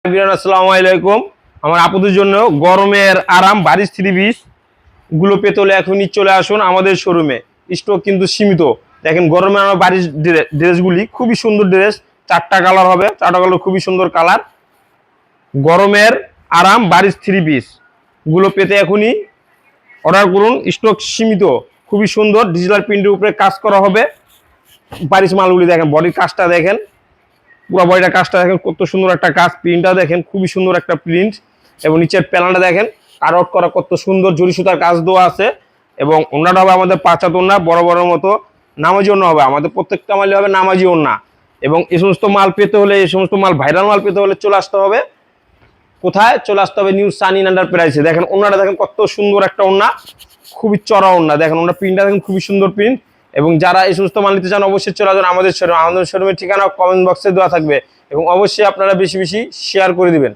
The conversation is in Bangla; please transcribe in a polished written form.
আসসালামু আলাইকুম। আমার আপুদের জন্য গরমের আরাম বারিশ 3 পিস গুলো পেতে হলে এখনই চলে আসুন আমাদের শোরুমে। স্টক কিন্তু সীমিত। দেখেন গরমে আমার বারিশ ড্রেসগুলি খুবই সুন্দর ড্রেস, 4টা কালার হবে, 4টা কালার খুবই সুন্দর কালার। গরমের আরাম বারিশ 3 পিস গুলো পেতে এখনই অর্ডার করুন। স্টক সীমিত, খুবই সুন্দর ডিজিটাল প্রিন্টের উপরে কাজ করা হবে। বারিশ মালগুলি দেখেন, বডির কাজটা দেখেন, পুরো বডিটার কাজটা দেখেন, কত সুন্দর একটা কাজ। প্রিন্টটা দেখেন, খুবই সুন্দর একটা প্রিন্ট। এবং নিচের প্যানেলটা দেখেন, কাট আউট করা কত সুন্দর জরি সুতার কাজ দেওয়া আছে। এবং ওন্নাটা হবে আমাদের 5 হাত ওন্না, বড় বড় মতো নামাজি ওন্না হবে আমাদের, প্রত্যেকটা মালই হবে নামাজি ওন্না। এবং এই সমস্ত মাল পেতে হলে, এই সমস্ত মাল ভাইরাল মাল পেতে হলে চলে আসতে হবে কোথায়? চলে আসতে হবে নিউ সানি এন্টারপ্রাইজে। দেখেন ওন্নাটা দেখেন, কত সুন্দর একটা ওন্না, খুবই চড়া ওন্না। দেখেন ওন্না প্রিন্টটা দেখেন, খুবই সুন্দর প্রিন্ট। এবং যারা এই সমস্ত মাল নিতে চান অবশ্যই চলে আসুন আমাদের শোরুমে। আমাদের শোরুমের ঠিকানা কমেন্ট বক্সে দেওয়া থাকবে। এবং অবশ্যই আপনারা বেশি বেশি শেয়ার করে দিবেন।